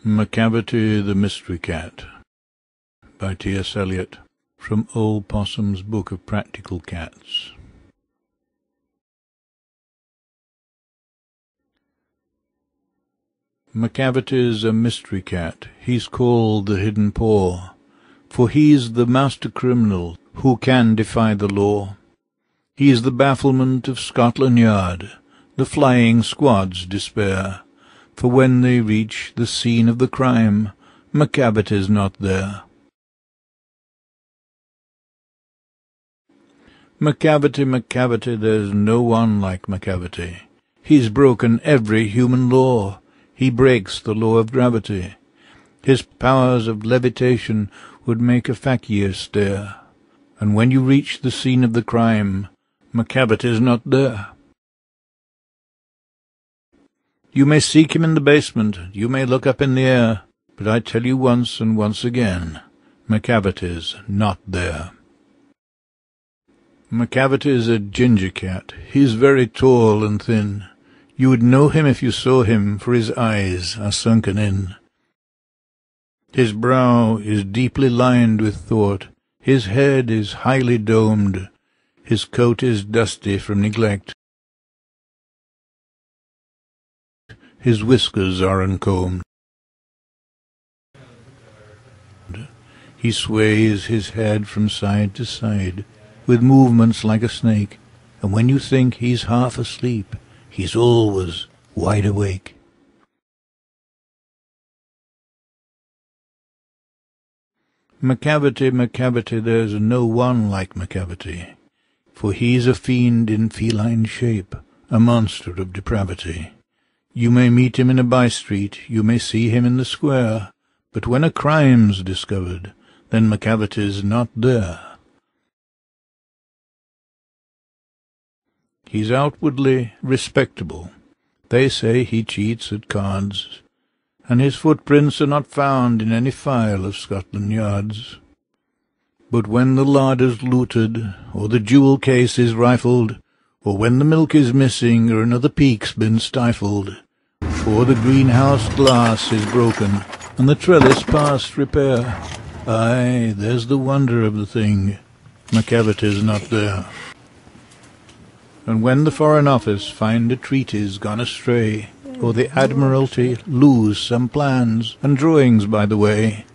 Macavity the Mystery Cat by T.S. Eliot, from Old Possum's Book of Practical Cats. Macavity's a mystery cat, he's called the Hidden Paw, for he's the master criminal who can defy the law. He's the bafflement of Scotland Yard, the flying squad's despair, for when they reach the scene of the crime, Macavity's not there. Macavity, Macavity, there's no one like Macavity. He's broken every human law. He breaks the law of gravity. His powers of levitation would make a fakir stare. And when you reach the scene of the crime, Macavity's not there. You may seek him in the basement, you may look up in the air, but I tell you once and once again, Macavity's not there. Macavity's a ginger cat. He's very tall and thin. You would know him if you saw him, for his eyes are sunken in. His brow is deeply lined with thought. His head is highly domed. His coat is dusty from neglect. His whiskers are uncombed. He sways his head from side to side, with movements like a snake, and when you think he's half asleep, he's always wide awake. Macavity, Macavity, there's no one like Macavity, for he's a fiend in feline shape, a monster of depravity. You may meet him in a by-street, you may see him in the square, but when a crime's discovered, then Macavity's not there. He's outwardly respectable. They say he cheats at cards, and his footprints are not found in any file of Scotland Yard's. But when the larder's looted, or the jewel case is rifled, or when the milk is missing, or another peak's been stifled, or the greenhouse glass is broken, and the trellis past repair, aye, there's the wonder of the thing, Macavity's not there. And when the Foreign Office find a treatise gone astray, or the Admiralty lose some plans and drawings by the way,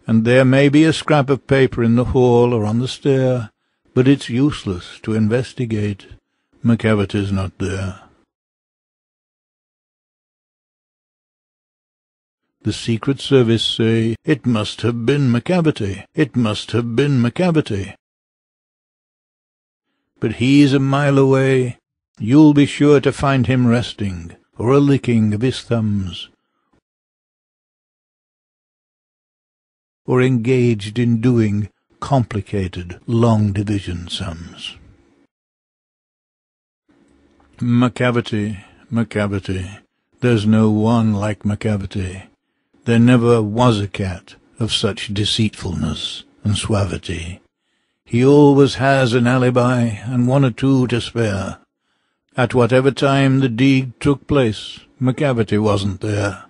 and there may be a scrap of paper in the hall or on the stair, but it's useless to investigate, Macavity's not there. The Secret Service say, it must have been Macavity, it must have been Macavity. But he's a mile away. You'll be sure to find him resting, or a licking of his thumbs, or engaged in doing complicated long division sums. Macavity, Macavity, there's no one like Macavity. There never was a cat of such deceitfulness and suavity. He always has an alibi, and one or two to spare. At whatever time the deed took place, Macavity wasn't there.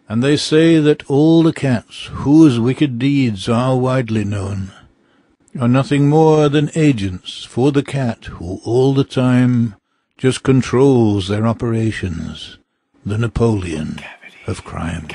And they say that all the cats whose wicked deeds are widely known are nothing more than agents for the cat who all the time just controls their operations, the Napoleon of crime.